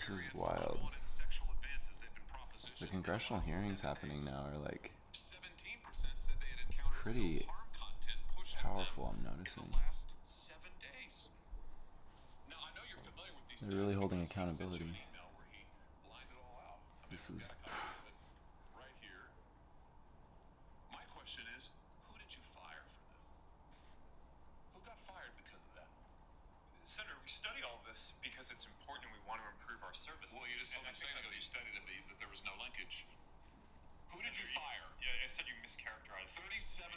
This is wild. The congressional hearings happening now are like pretty powerful, I'm noticing. They're really holding accountability. This is... My question is, who did you fire for this? Who got fired because of that? Senator, we study all of this because it's important and we want to improve our services. Well, you just told me a second ago you studied it, that there was no linkage. Who did you fire? Yeah, I said you mischaracterized. 37%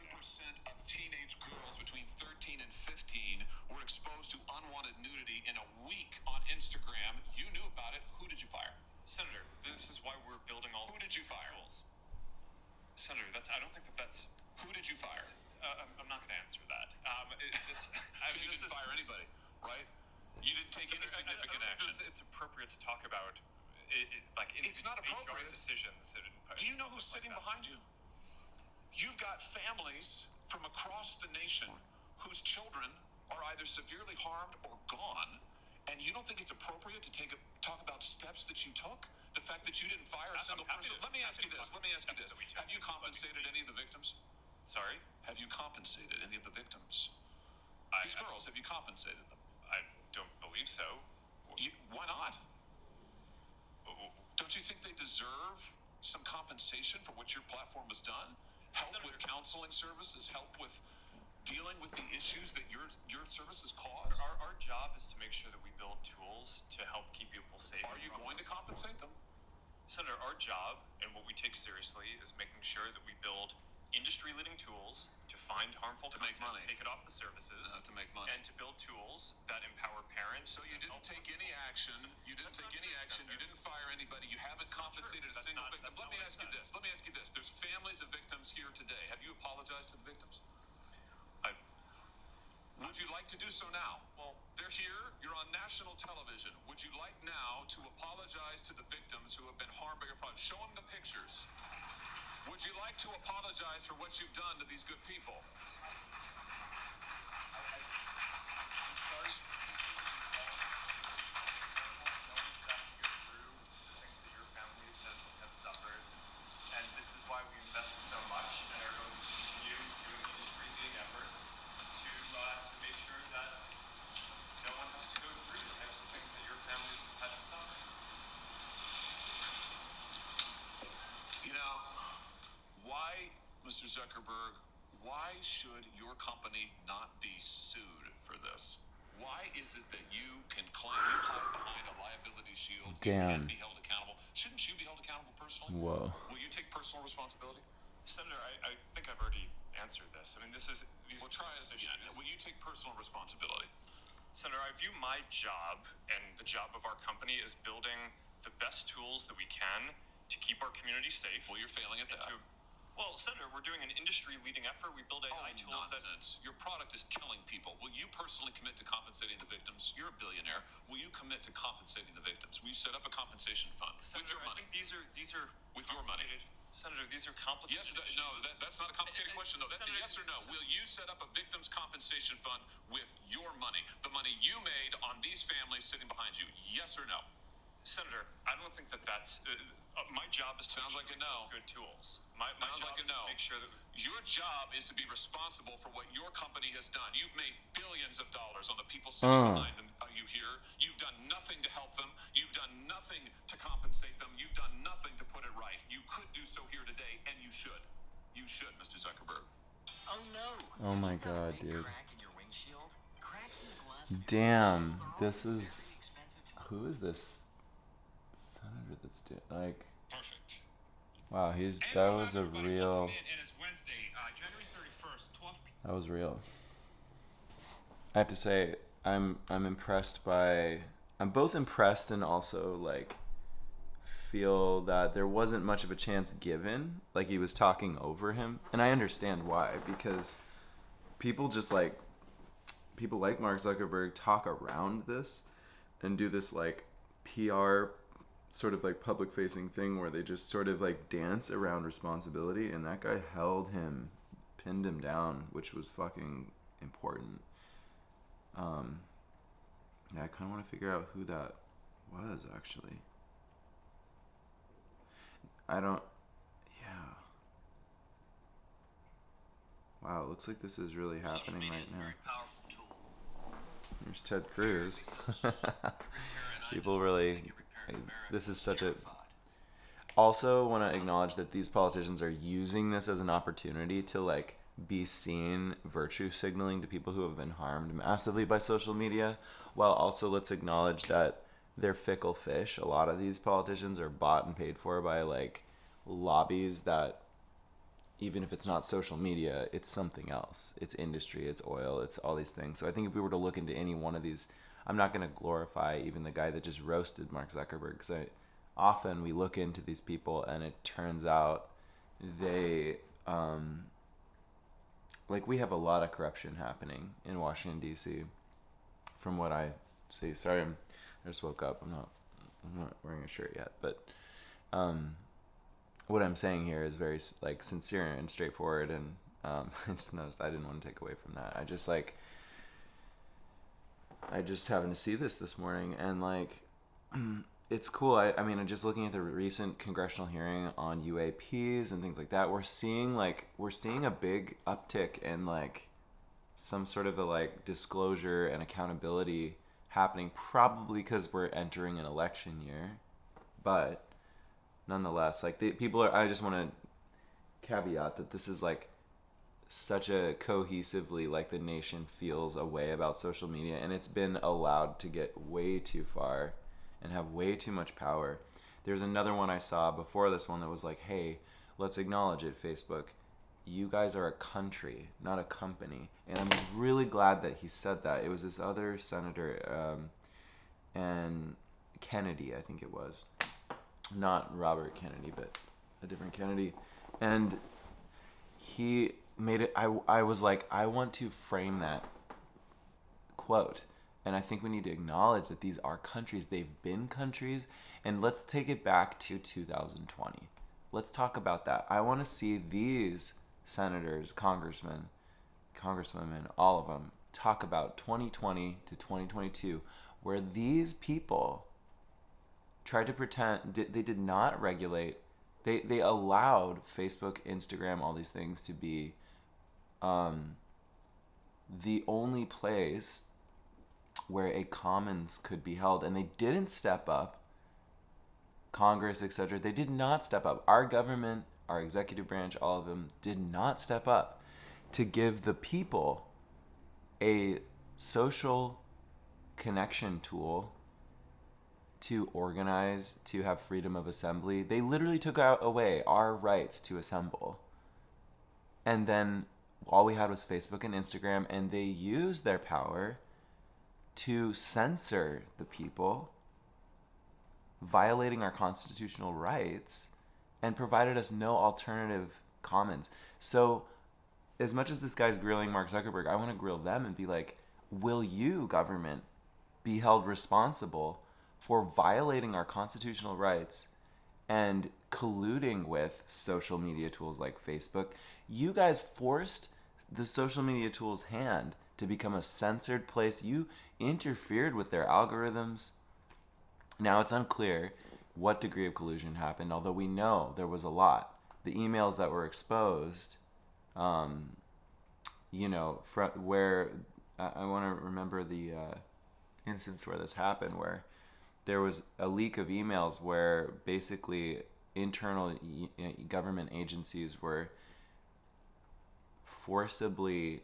of teenage girls between 13 and 15 were exposed to unwanted nudity in a week on Instagram. You knew about it. Who did you fire? Senator, this is why we're building all. Who did you fire? Tools. Senator, I don't think that's. Who did you fire? I'm not going to answer that. You didn't fire anybody, right? You didn't take any significant action. It's appropriate to talk about. It's not appropriate. HR decisions. Do you know who's sitting behind you? You've got families from across the nation whose children are either severely harmed or gone, and you don't think it's appropriate to talk about steps that you took? The fact that you didn't fire a single person? Let me ask you this. Have you compensated any of the victims? Sorry? Have you compensated any of the victims? These girls, have you compensated them? I don't believe so. Why not? Don't you think they deserve some compensation for what your platform has done? Help with counseling services, help with dealing with the issues that your services cause? Our job is to make sure that we build tools to help keep people safe. Are you going to compensate them? Senator, our job and what we take seriously is making sure that we build industry-leading tools to find harmful content, make money, take it off the services, to make money, and to build tools that empower parents. So you didn't take any action. You didn't take any action. You didn't fire anybody. You haven't compensated a single victim. Let me ask you this. There's families of victims here today. Have you apologized to the victims? Would you like to do so now? Well, they're here. You're on national television. Would you like now to apologize to the victims who have been harmed by your product? Show them the pictures. Would you like to apologize for what you've done to these good people? And this is why we invested so much and are going to continue doing industry-leading efforts to make sure that no one has to go through the types of things that your families have had to suffer. You know, why, Mr. Zuckerberg, why should your company not be sued for this? Why is it that you can claim, you hide behind a liability shield, you can't be held accountable? Shouldn't you be held accountable personally? Whoa. Will you take personal responsibility? Senator, I think I've already answered this. I mean, Well, try it again. Will you take personal responsibility? Senator, I view my job and the job of our company as building the best tools that we can to keep our community safe. Well, you're failing at that. Well, Senator, we're doing an industry-leading effort. We build AI tools nonsense. Your product is killing people. Will you personally commit to compensating the victims? You're a billionaire. Will you commit to compensating the victims? Will you set up a compensation fund Senator, with your money? I think these are with your money. Senator, these are complicated. Yes, no, that's not a complicated question, though. That's Senator, a yes or no. Will you set up a victims compensation fund with your money, the money you made on these families sitting behind you? Yes or no? Senator, I don't think that's my job is sounds like a no. Good tools. My sounds job like a is no. to make sure that your job is to be responsible for what your company has done. You've made billions of dollars on the people sitting behind them. You here. You've done nothing to help them. You've done nothing to compensate them. You've done nothing to put it right. You could do so here today, and you should. You should, Mr. Zuckerberg. Oh no. Oh my God, dude. Crack in your windshield? Cracks in the glass. Damn, this is... Who is this senator that's doing, like... Perfect. Wow, that was a real... That was real. I have to say, I'm impressed by... I'm both impressed and also, like, feel that there wasn't much of a chance given. Like, he was talking over him. And I understand why, because people just, like... People like Mark Zuckerberg talk around this and do this, like, PR sort of, like, public-facing thing where they just sort of, like, dance around responsibility. And that guy held him, pinned him down, which was fucking important. Yeah, I kind of want to figure out who that was actually. I don't. Yeah. Wow, it looks like this is really Social happening media right is a now. very powerful tool. There's Ted Cruz. Every parent I People know, really. every parent in America This is is such a. terrified. Also, want to acknowledge that these politicians are using this as an opportunity to like be seen virtue signaling to people who have been harmed massively by social media, while also let's acknowledge that they're fickle fish. A lot of these politicians are bought and paid for by like lobbies that, even if it's not social media, it's something else. It's industry, it's oil, it's all these things. So I think if we were to look into any one of these, I'm not going to glorify even the guy that just roasted Mark Zuckerberg, because often we look into these people and it turns out they, like we have a lot of corruption happening in Washington, D.C. from what I see. Sorry, I just woke up. I'm not wearing a shirt yet, but what I'm saying here is very like sincere and straightforward, and I just noticed I didn't want to take away from that. I just happened to see this morning, and like it's cool. I mean, just looking at the recent congressional hearing on UAPs and things like that, we're seeing a big uptick in like some sort of a like disclosure and accountability happening, probably because we're entering an election year, but nonetheless, like the people are. I just want to caveat that this is like such a cohesively like the nation feels a way about social media, and it's been allowed to get way too far and have way too much power. There's another one I saw before this one that was like, hey, let's acknowledge it, Facebook. You guys are a country, not a company. And I'm really glad that he said that. It was this other senator, and Kennedy, I think it was. Not Robert Kennedy, but a different Kennedy. And he made it, I was like, I want to frame that quote. And I think we need to acknowledge that these are countries. They've been countries. And let's take it back to 2020. Let's talk about that. I want to see these senators, congressmen, congresswomen, all of them, talk about 2020 to 2022, where these people tried to pretend they did not regulate. They allowed Facebook, Instagram, all these things to be the only place where a commons could be held, and they didn't step up. Congress, etc. They did not step up. Our government, our executive branch, all of them did not step up to give the people a social connection tool to organize, to have freedom of assembly. They literally took away our rights to assemble. And then all we had was Facebook and Instagram, and they used their power to censor the people, violating our constitutional rights, and provided us no alternative commons. So as much as this guy's grilling Mark Zuckerberg, I want to grill them and be like, will you, government, be held responsible for violating our constitutional rights and colluding with social media tools like Facebook? You guys forced the social media tool's hand to become a censored place. You interfered with their algorithms. Now it's unclear what degree of collusion happened, although we know there was a lot. The emails that were exposed, where I want to remember the instance where this happened, where there was a leak of emails where basically internal government agencies were forcibly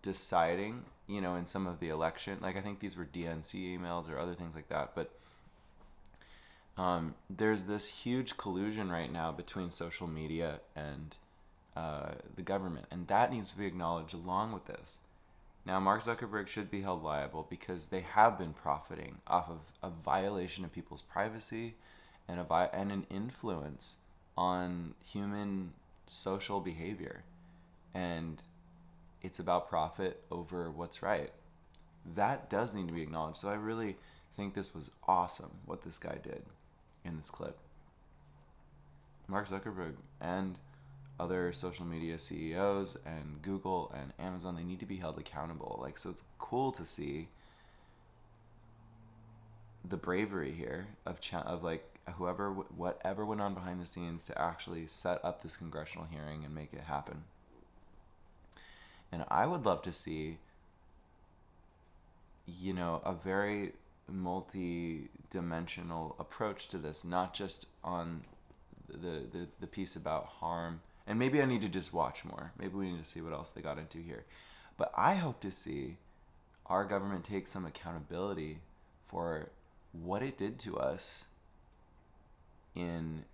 deciding, in some of the election, like I think these were DNC emails or other things like that, but there's this huge collusion right now between social media and the government, and that needs to be acknowledged along with this. Now, Mark Zuckerberg should be held liable because they have been profiting off of a violation of people's privacy and an influence on human social behavior. And it's about profit over what's right. That does need to be acknowledged. So I really think this was awesome what this guy did in this clip. Mark Zuckerberg and other social media CEOs and Google and Amazon, they need to be held accountable. So it's cool to see the bravery here of like whatever went on behind the scenes to actually set up this congressional hearing and make it happen. And I would love to see, a very multi-dimensional approach to this, not just on the piece about harm. And maybe I need to just watch more. Maybe we need to see what else they got into here. But I hope to see our government take some accountability for what it did to us in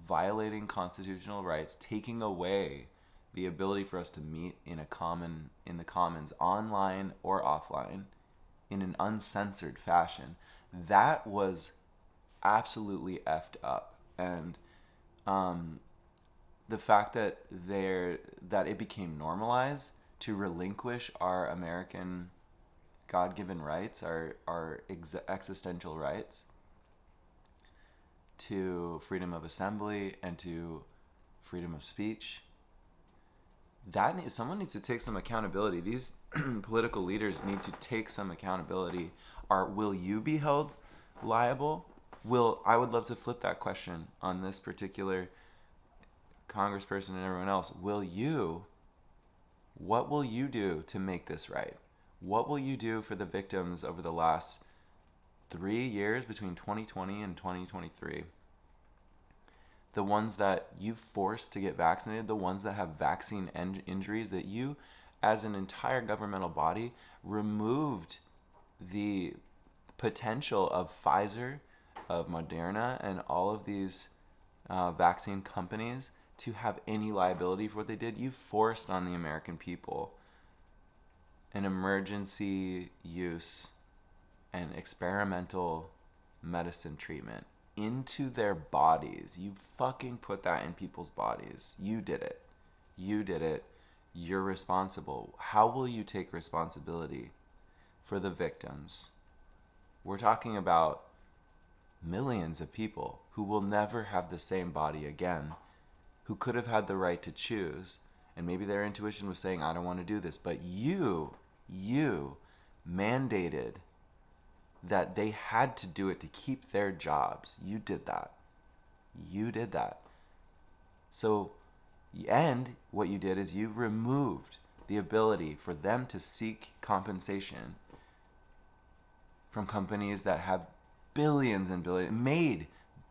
violating constitutional rights, taking away the ability for us to meet in the commons, online or offline, in an uncensored fashion. That was absolutely effed up. And the fact that it became normalized to relinquish our American God-given rights, our existential rights to freedom of assembly and to freedom of speech, someone needs to take some accountability. These political leaders need to take some accountability. Will you be held liable? I would love to flip that question on this particular congressperson and everyone else. What will you do to make this right? What will you do for the victims over the last 3 years between 2020 and 2023? The ones that you forced to get vaccinated, the ones that have vaccine injuries, that you, as an entire governmental body, removed the potential of Pfizer, of Moderna, and all of these vaccine companies to have any liability for what they did. You forced on the American people an emergency use and experimental medicine treatment into their bodies. You fucking put that in people's bodies. You did it. You're responsible. How will you take responsibility for the victims? We're talking about millions of people who will never have the same body again, who could have had the right to choose, and maybe their intuition was saying, I don't want to do this, but you mandated that they had to do it to keep their jobs. You did that. So, and what you did is you removed the ability for them to seek compensation from companies that have billions and billions, made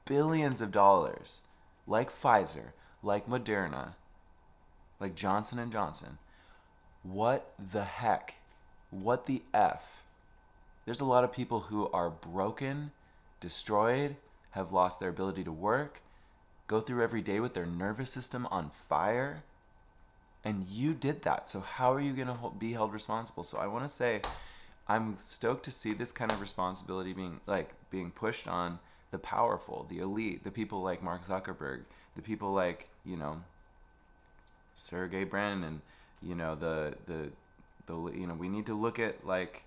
billions of dollars, like Pfizer, like Moderna, like Johnson & Johnson. What the heck? What the F? There's a lot of people who are broken, destroyed, have lost their ability to work, go through every day with their nervous system on fire. And you did that. So how are you going to be held responsible? So I want to say, I'm stoked to see this kind of responsibility being pushed on the powerful, the elite, the people like Mark Zuckerberg, the people like, Sergey Brin, and we need to look at like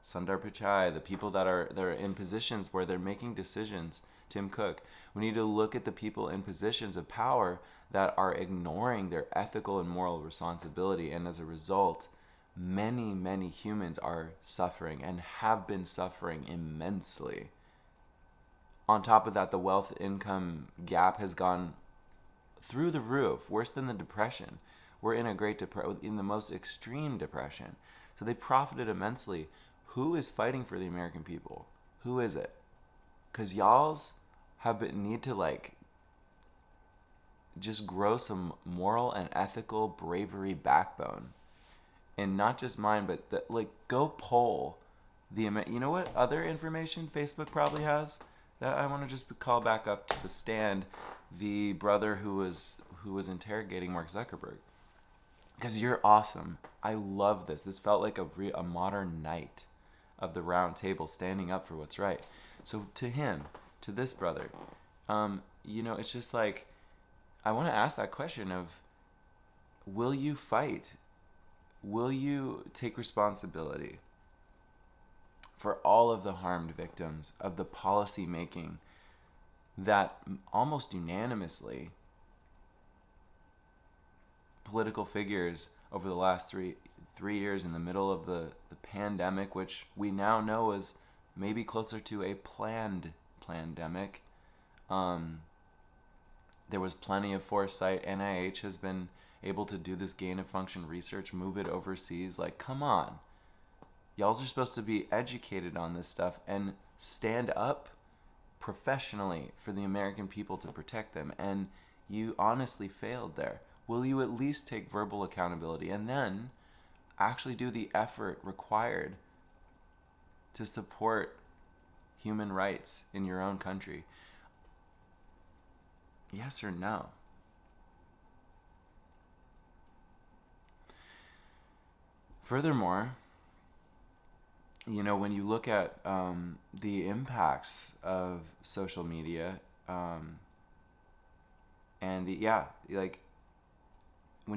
Sundar Pichai, the people that are in positions where they're making decisions. Tim Cook. We need to look at the people in positions of power that are ignoring their ethical and moral responsibility, and as a result, many, many humans are suffering and have been suffering immensely. On top of that, the wealth income gap has gone through the roof, worse than the Depression. We're in in the most extreme depression. So they profited immensely. Who is fighting for the American people? Who is it? Because y'alls need to just grow some moral and ethical bravery backbone. And not just mine, but go poll you know what other information Facebook probably has that I want to just call back up to the stand, the brother who was interrogating Mark Zuckerberg. Because you're awesome. I love this. This felt like a modern knight of the round table standing up for what's right. So to him, to this brother, it's just like, I want to ask that question of, will you fight? Will you take responsibility for all of the harmed victims of the policy making that almost unanimously political figures over the last three years in the middle of the pandemic, which we now know is maybe closer to a planned pandemic. Um, there was plenty of foresight. NIH has been able to do this gain of function research, move it overseas. Like, come on. Y'all are supposed to be educated on this stuff and stand up professionally for the American people to protect them. And you honestly failed there. Will you at least take verbal accountability and then actually do the effort required to support human rights in your own country? Yes or no? Furthermore, when you look at the impacts of social media, and when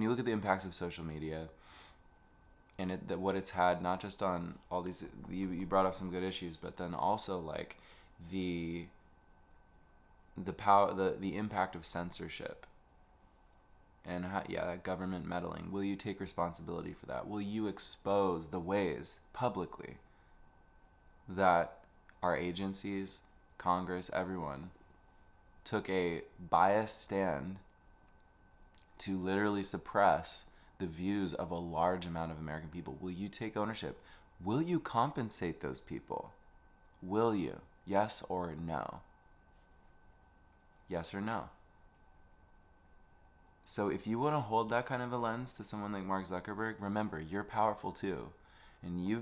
you look at the impacts of social media and what it's had, not just on all these, you brought up some good issues, but then also like the power, the impact of censorship and that government meddling. Will you take responsibility for that? Will you expose the ways publicly that our agencies, Congress, everyone took a biased stand to literally suppress the views of a large amount of American people? Will you take ownership? Will you compensate those people? Will you? Yes or no? Yes or no? So if you want to hold that kind of a lens to someone like Mark Zuckerberg, remember, you're powerful too. And you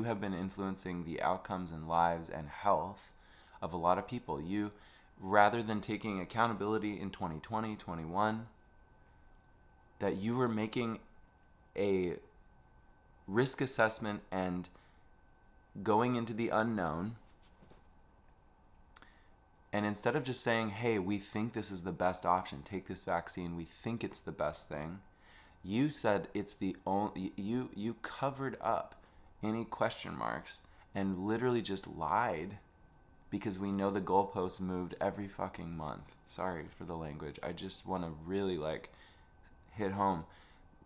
have been influencing the outcomes and lives and health of a lot of people. You, rather than taking accountability in 2020, 21, that you were making a risk assessment and going into the unknown. And instead of just saying, hey, we think this is the best option, take this vaccine, we think it's the best thing, you said it's the only, you covered up any question marks and literally just lied, because we know the goalposts moved every fucking month. Sorry for the language. I just want to really hit home.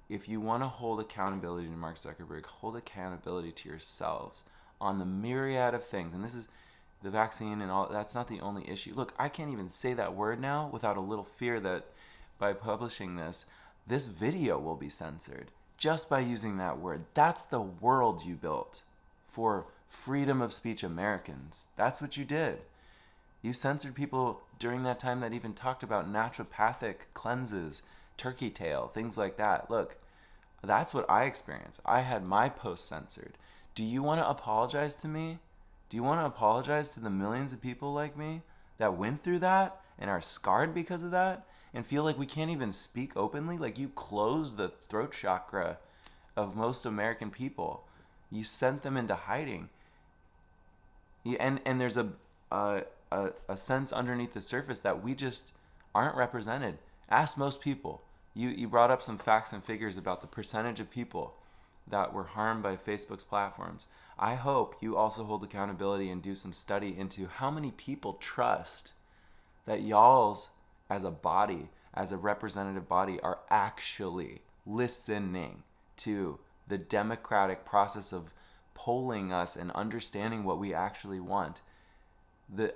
If you want to hold accountability to Mark Zuckerberg, hold accountability to yourselves on the myriad of things. And this is the vaccine and all. That's not the only issue. Look, I can't even say that word now without a little fear that by publishing this video will be censored just by using that word. That's the world you built for freedom of speech Americans. That's what you did. You censored people during that time that even talked about naturopathic cleanses, turkey tail, things like that. Look, that's what I experienced. I had my posts censored. Do you want to apologize to me? Do you want to apologize to the millions of people like me that went through that and are scarred because of that and feel like we can't even speak openly? Like, you closed the throat chakra of most American people. You sent them into hiding. And there's a sense underneath the surface that we just aren't represented. Ask most people. You brought up some facts and figures about the percentage of people that were harmed by Facebook's platforms. I hope you also hold accountability and do some study into how many people trust that y'all's, as a body, as a representative body, are actually listening to the democratic process of polling us and understanding what we actually want.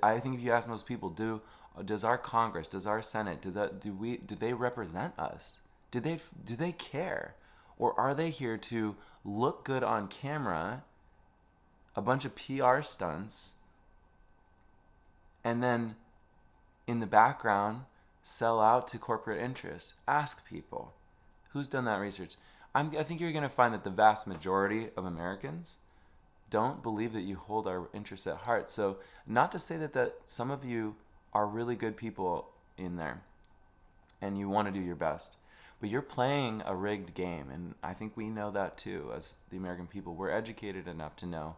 I think if you ask most people, does our Congress, does our Senate, do they represent us? Do they care? Or are they here to look good on camera, a bunch of PR stunts, and then in the background sell out to corporate interests? Ask people. Who's done that research? I think you're going to find that the vast majority of Americans don't believe that you hold our interests at heart. So not to say that some of you are really good people in there and you want to do your best, but you're playing a rigged game, and I think we know that too as the American people. We're educated enough to know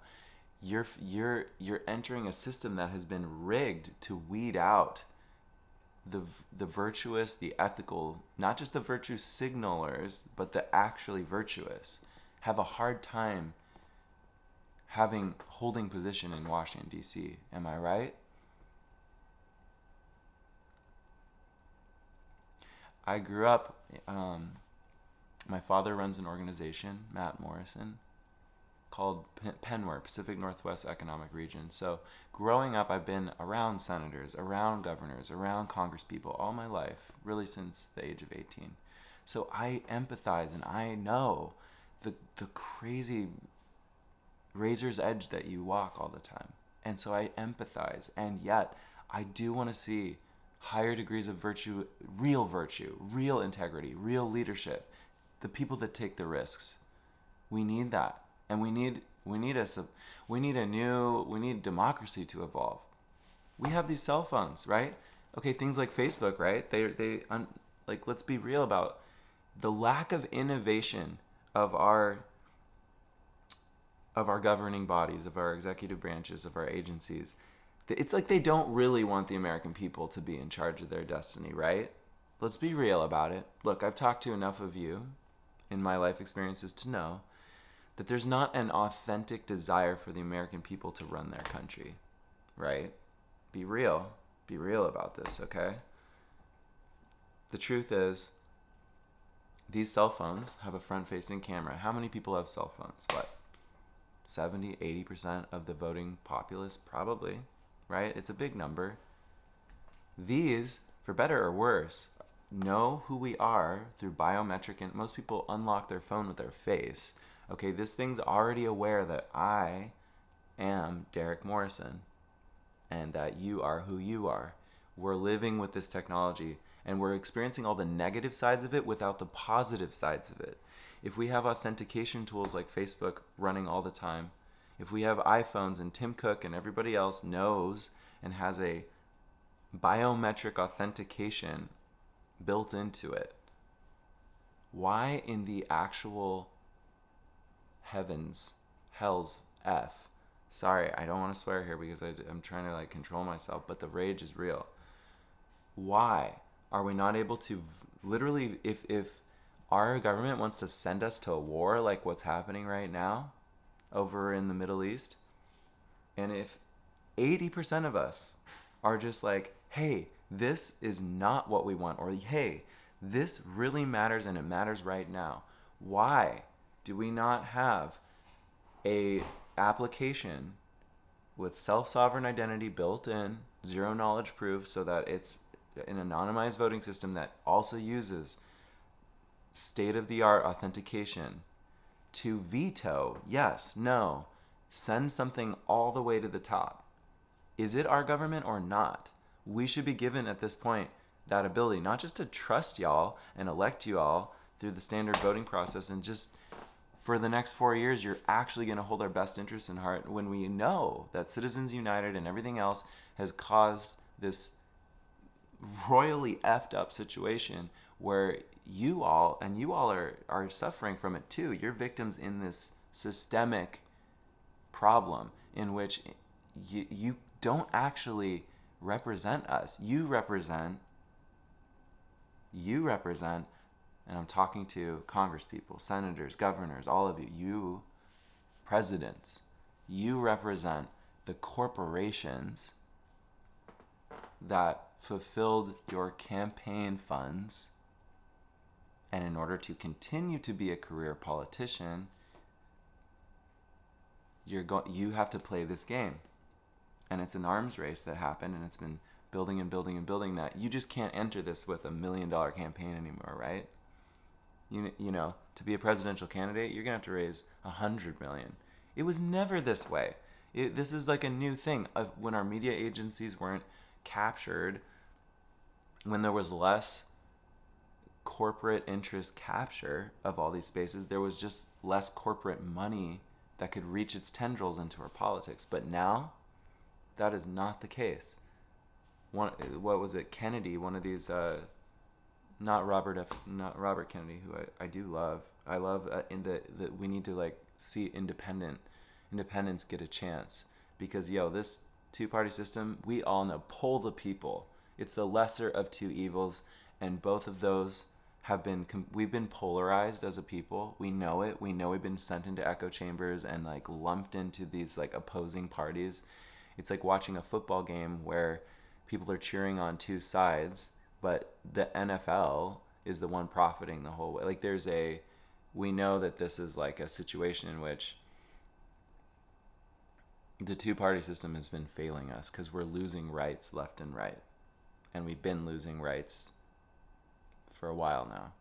you're entering a system that has been rigged to weed out the virtuous, the ethical, not just the virtue signalers, but the actually virtuous have a hard time holding position in Washington, D.C. Am I right? I grew up, my father runs an organization, Matt Morrison, called PNWR, Pacific Northwest Economic Region. So growing up, I've been around senators, around governors, around congresspeople all my life, really since the age of 18. So I empathize and I know the crazy razor's edge that you walk all the time. And so I empathize. And yet, I do want to see higher degrees of virtue, real integrity, real leadership, the people that take the risks. We need that. And we need democracy to evolve. We have these cell phones, right? Okay, things like Facebook, right? Like, let's be real about the lack of innovation of our governing bodies, of our executive branches, of our agencies. It's like they don't really want the American people to be in charge of their destiny, right? Let's be real about it. Look, I've talked to enough of you in my life experiences to know that there's not an authentic desire for the American people to run their country, right? Be real. Be real about this, okay? The truth is, these cell phones have a front-facing camera. How many people have cell phones? What? 70, 80% of the voting populace? Probably, right? It's a big number. These, for better or worse, know who we are through biometric, and most people unlock their phone with their face. Okay, this thing's already aware that I am Derek Morrison and that you are who you are. We're living with this technology and we're experiencing all the negative sides of it without the positive sides of it. If we have authentication tools like Facebook running all the time, if we have iPhones and Tim Cook and everybody else knows and has a biometric authentication built into it, why in the actual heavens, hell's F? Sorry, I don't want to swear here because I'm trying to control myself, but the rage is real. Why are we not able to literally, if our government wants to send us to a war like what's happening right now over in the Middle East, and if 80% of us are just like, hey, this is not what we want, or hey, this really matters and it matters right now, why do we not have a application with self-sovereign identity built in, zero knowledge proof, so that it's an anonymized voting system that also uses state-of-the-art authentication to veto, yes, no, send something all the way to the top? Is it our government or not? We should be given at this point that ability, not just to trust y'all and elect you all through the standard voting process and just for the next 4 years, you're actually going to hold our best interests in heart when we know that Citizens United and everything else has caused this royally effed up situation where you all are suffering from it too. You're victims in this systemic problem in which you don't actually represent us. You represent, and I'm talking to congresspeople, senators, governors, all of you presidents, you represent the corporations that fulfilled your campaign funds. And in order to continue to be a career politician, you have to play this game. And it's an arms race that happened, and it's been building and building and building that. You just can't enter this with $1 million campaign anymore, right? You know, to be a presidential candidate, you're going to have to raise $100 million. It was never this way. This is like a new thing. When our media agencies weren't captured, when there was less corporate interest capture of all these spaces, there was just less corporate money that could reach its tendrils into our politics. But now, that is not the case. What was it? Kennedy, one of these, not Robert Kennedy, who I do love. I love that we need to see independence get a chance, because this two-party system, we all know, poll the people. It's the lesser of two evils, and both of those we've been polarized as a people. We know it. We know we've been sent into echo chambers and lumped into these opposing parties. It's like watching a football game where people are cheering on two sides, but the NFL is the one profiting the whole way. We know that this is a situation in which the two-party system has been failing us because we're losing rights left and right. And we've been losing rights for a while now.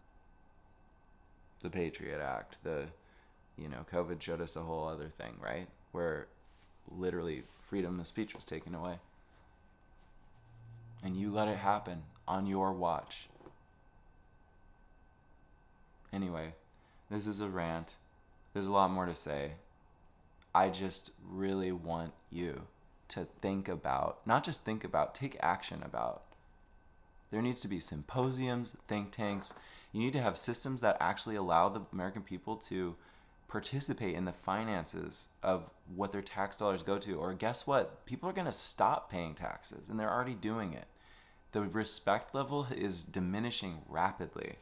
The Patriot Act, COVID showed us a whole other thing, right? Where literally freedom of speech was taken away. And you let it happen on your watch. Anyway, this is a rant. There's a lot more to say. I just really want you to think about, not just think about, take action about. There needs to be symposiums, think tanks. You need to have systems that actually allow the American people to participate in the finances of what their tax dollars go to. Or guess what? People are going to stop paying taxes, and they're already doing it. The respect level is diminishing rapidly.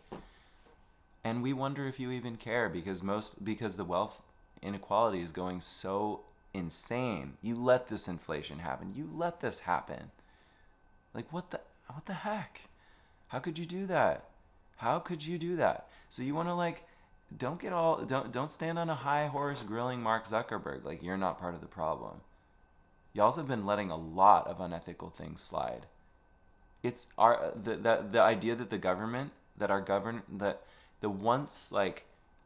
And we wonder if you even care because the wealth inequality is going so insane. You let this inflation happen. You let this happen. Like what the heck? How could you do that? How could you do that? So you want to don't stand on a high horse grilling Mark Zuckerberg like you're not part of the problem. Y'all have been letting a lot of unethical things slide. It's the idea that the government, that the once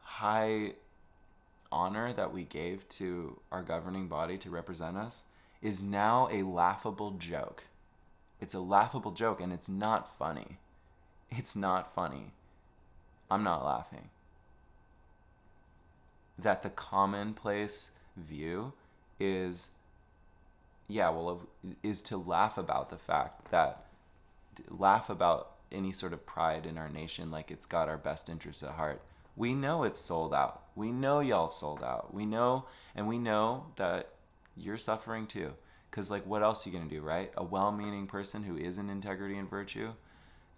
high honor that we gave to our governing body to represent us is now a laughable joke. It's a laughable joke, and it's not funny. It's not funny. I'm not laughing. That the commonplace view is to laugh about the fact that, laugh about any sort of pride in our nation like it's got our best interests at heart. We know it's sold out. We know y'all sold out. We know that you're suffering too. Because what else are you going to do, right? A well-meaning person who is in integrity and virtue,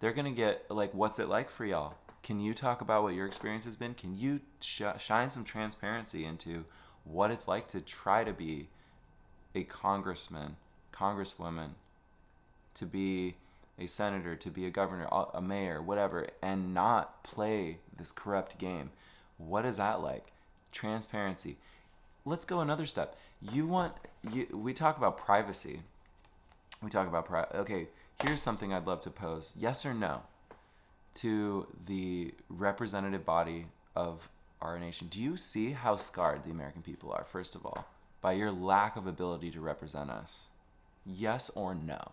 they're going to get, what's it like for y'all? Can you talk about what your experience has been? Can you shine some transparency into what it's like to try to be a congressman, congresswoman, to be a senator, to be a governor, a mayor, whatever, and not play this corrupt game? What is that like? Transparency. Let's go another step. We talk about privacy. Okay, here's something I'd love to pose. Yes or no to the representative body of our nation. Do you see how scarred the American people are, first of all, by your lack of ability to represent us? Yes or no?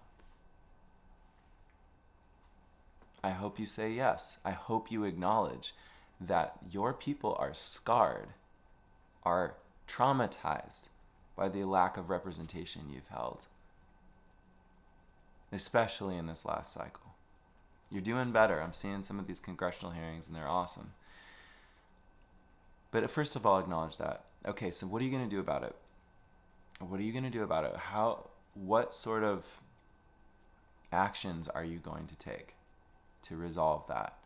I hope you say yes. I hope you acknowledge that your people are scarred, are traumatized by the lack of representation you've held, especially in this last cycle. You're doing better. I'm seeing some of these congressional hearings, and they're awesome. But first of all, acknowledge that. Okay, so what are you going to do about it? What are you going to do about it? What sort of actions are you going to take to resolve that?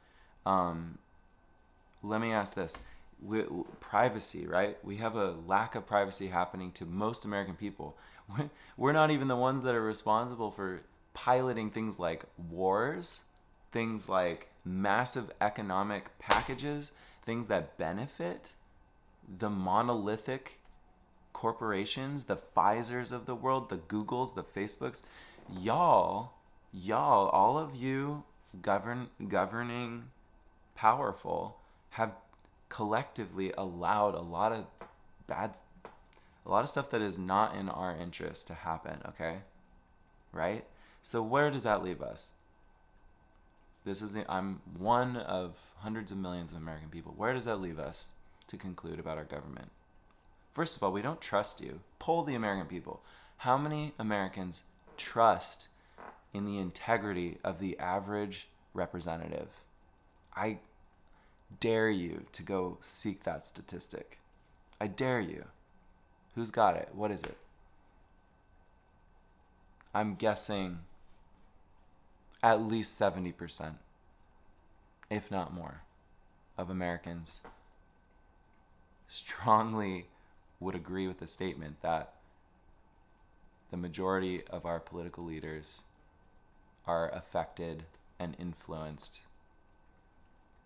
Let me ask this. Privacy, right? We have a lack of privacy happening to most American people. We're not even the ones that are responsible for piloting things like wars, things like massive economic packages, things that benefit the monolithic corporations, the Pfizers of the world, the Googles, the Facebooks. Y'all, all of you governing powerful have collectively allowed a lot of stuff that is not in our interest to happen, okay? Right? So where does that leave us? I'm one of hundreds of millions of American people. Where does that leave us to conclude about our government? First of all, we don't trust you. Poll the American people. How many Americans trust in the integrity of the average representative? I dare you to go seek that statistic. I dare you. Who's got it? What is it? I'm guessing at least 70%, if not more, of Americans strongly would agree with the statement that the majority of our political leaders are affected and influenced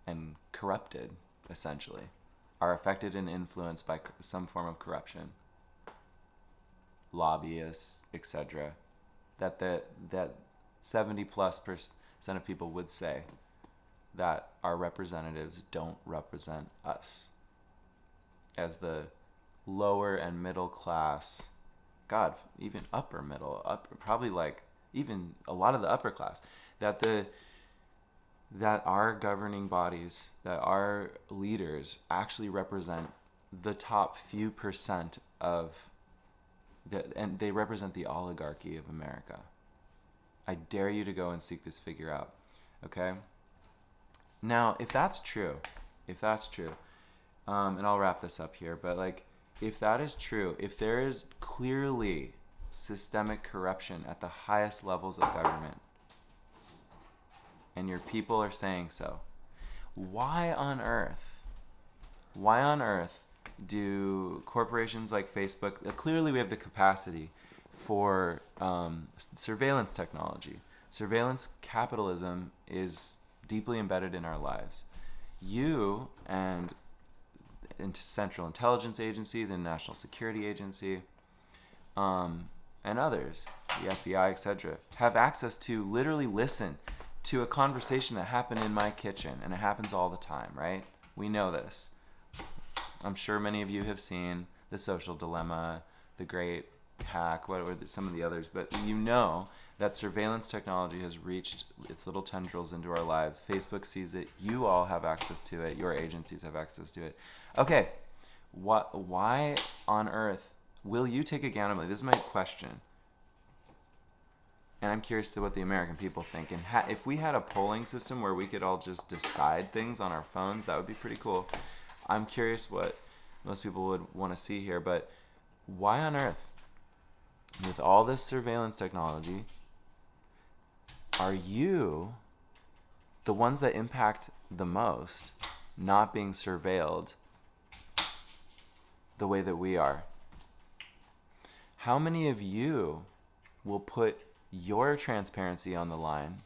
and corrupted, essentially, are affected and influenced by some form of corruption. lobbyists, etc., that 70+% of people would say that our representatives don't represent us as the lower and middle class, God, even upper middle, probably like even a lot of the upper class, that our governing bodies, that our leaders actually represent the top few percent of and they represent the oligarchy of America. I dare you to go and seek this figure out. Okay? Now, if that's true, and I'll wrap this up here, but like, if that is true, if there is clearly systemic corruption at the highest levels of government, and your people are saying so, why on earth do corporations like Facebook, clearly we have the capacity for surveillance technology. Surveillance capitalism is deeply embedded in our lives. You and Central Intelligence Agency, the National Security Agency, and others, the FBI, etc., have access to literally listen to a conversation that happened in my kitchen, and it happens all the time, right? We know this. I'm sure many of you have seen The Social Dilemma, The Great Hack, what were some of the others, but you know that surveillance technology has reached its little tendrils into our lives. Facebook sees it. You all have access to it. Your agencies have access to it. Okay, why on earth will you take accountability? This is my question. And I'm curious to what the American people think. And if we had a polling system where we could all just decide things on our phones, that would be pretty cool. I'm curious what most people would want to see here. But why on earth, with all this surveillance technology, are you, the ones that impact the most, not being surveilled the way that we are? How many of you will put your transparency on the line?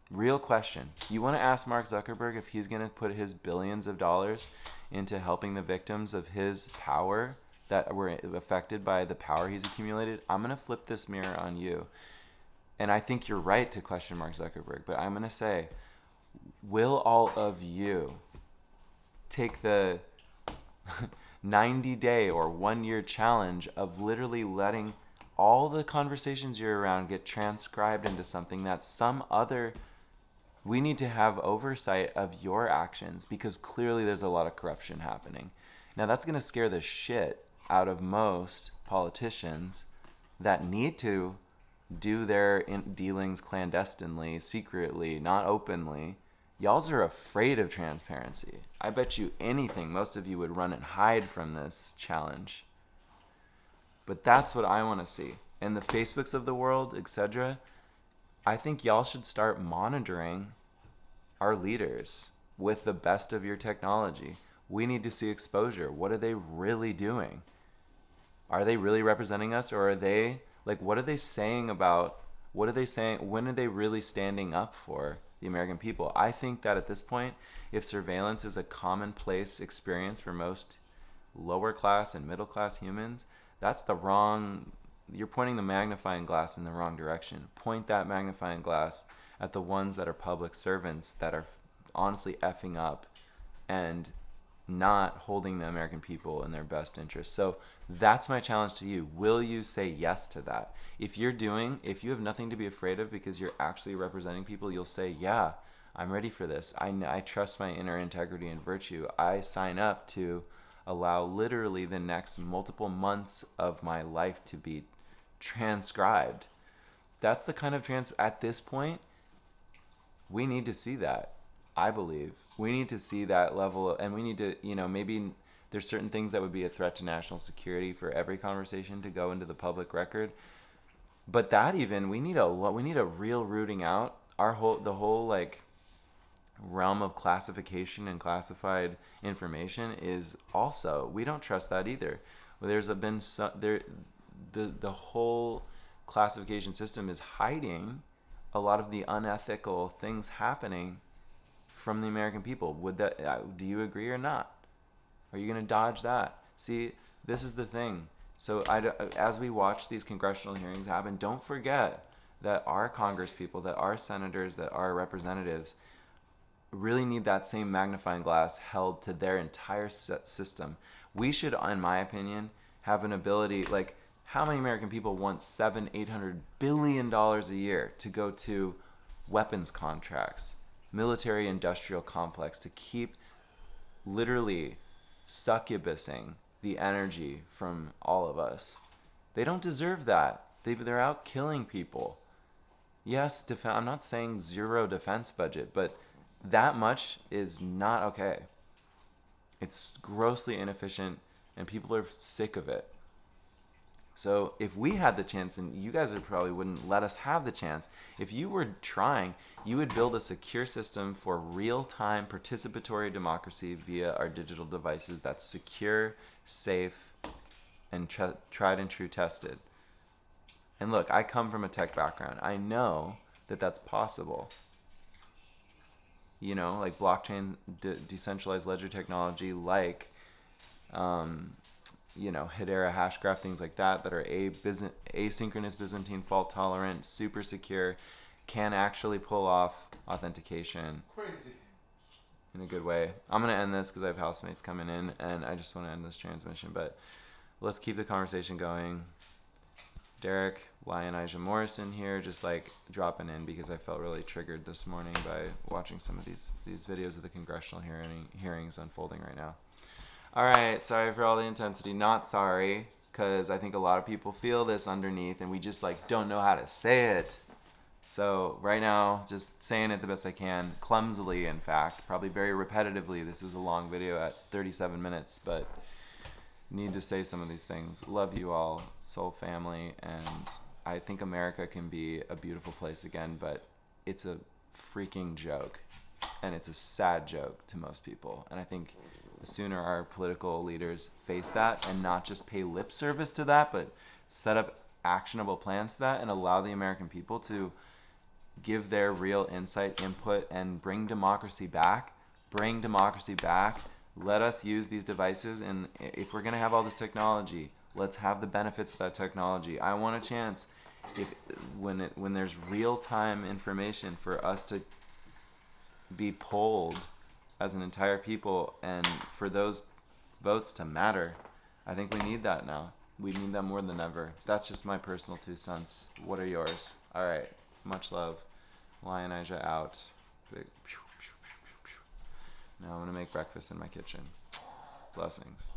Real question. You want to ask Mark Zuckerberg if he's going to put his billions of dollars into helping the victims of his power that were affected by the power he's accumulated? I'm going to flip this mirror on you. And I think you're right to question Mark Zuckerberg, but I'm going to say, will all of you take the 90-day or 1-year challenge of literally letting all the conversations you're around get transcribed into something that some other... We need to have oversight of your actions, because clearly there's a lot of corruption happening. Now that's going to scare the shit out of most politicians that need to do their dealings clandestinely, secretly, not openly. Y'alls are afraid of transparency. I bet you anything most of you would run and hide from this challenge. But that's what I want to see. And the Facebooks of the world, etc., I think y'all should start monitoring our leaders with the best of your technology. We need to see exposure. What are they really doing? Are they really representing us, or are they, like, what are they saying about, what are they saying, when are they really standing up for the American people? I think that at this point, if surveillance is a commonplace experience for most lower class and middle class humans, that's the wrong... You're pointing the magnifying glass in the wrong direction. Point that magnifying glass at the ones that are public servants that are honestly effing up and not holding the American people in their best interest. So that's my challenge to you. Will you say yes to that? If you have nothing to be afraid of because you're actually representing people, you'll say, yeah, I'm ready for this. I trust my inner integrity and virtue. I sign up to allow literally the next multiple months of my life to be transcribed. That's the kind of at this point, we need to see that. I believe we need to see that level and we need to, maybe there's certain things that would be a threat to national security for every conversation to go into the public record. But that even, we need a real rooting out. The whole like realm of classification and classified information is also, we don't trust that either. The whole classification system is hiding a lot of the unethical things happening from the American people. Do you agree or not? Are you going to dodge that? See, this is the thing. So as we watch these congressional hearings happen, don't forget that our Congress people, that our senators, that our representatives really need that same magnifying glass held to their entire system. We should, in my opinion, have an ability, like, how many American people want $700-800 billion a year to go to weapons contracts, military industrial complex, to keep literally succubusing the energy from all of us? They don't deserve that. They're out killing people. Yes, I'm not saying zero defense budget, but that much is not okay. It's grossly inefficient, and people are sick of it. So if we had the chance, and you guys probably wouldn't let us have the chance, if you were trying, you would build a secure system for real-time participatory democracy via our digital devices that's secure, safe, and tried and true tested. And look, I come from a tech background. I know that that's possible. You know, like blockchain, decentralized ledger technology, like Hedera hashgraph, things like that are asynchronous Byzantine fault tolerant, super secure, can actually pull off authentication. Crazy. In a good way. I'm going to end this because I have housemates coming in, and I just want to end this transmission, but let's keep the conversation going. Derek, Lionijah Morrison here, just like dropping in because I felt really triggered this morning by watching some of these videos of the congressional hearings unfolding right now. All right, sorry for all the intensity. Not sorry, because I think a lot of people feel this underneath, and we just like don't know how to say it. So right now, just saying it the best I can, clumsily, in fact, probably very repetitively. This is a long video at 37 minutes, but need to say some of these things. Love you all, soul family, and I think America can be a beautiful place again, but it's a freaking joke, and it's a sad joke to most people. And I think the sooner our political leaders face that and not just pay lip service to that, but set up actionable plans to that and allow the American people to give their real insight, input, and bring democracy back. Let us use these devices, and if we're going to have all this technology, let's have the benefits of that technology. I want a chance, when there's real-time information, for us to be polled as an entire people, and for those votes to matter. I think we need that now. We need that more than ever. That's just my personal 2 cents. What are yours? All right. Much love. Lionijah out. Big. Now I'm going to make breakfast in my kitchen. Blessings.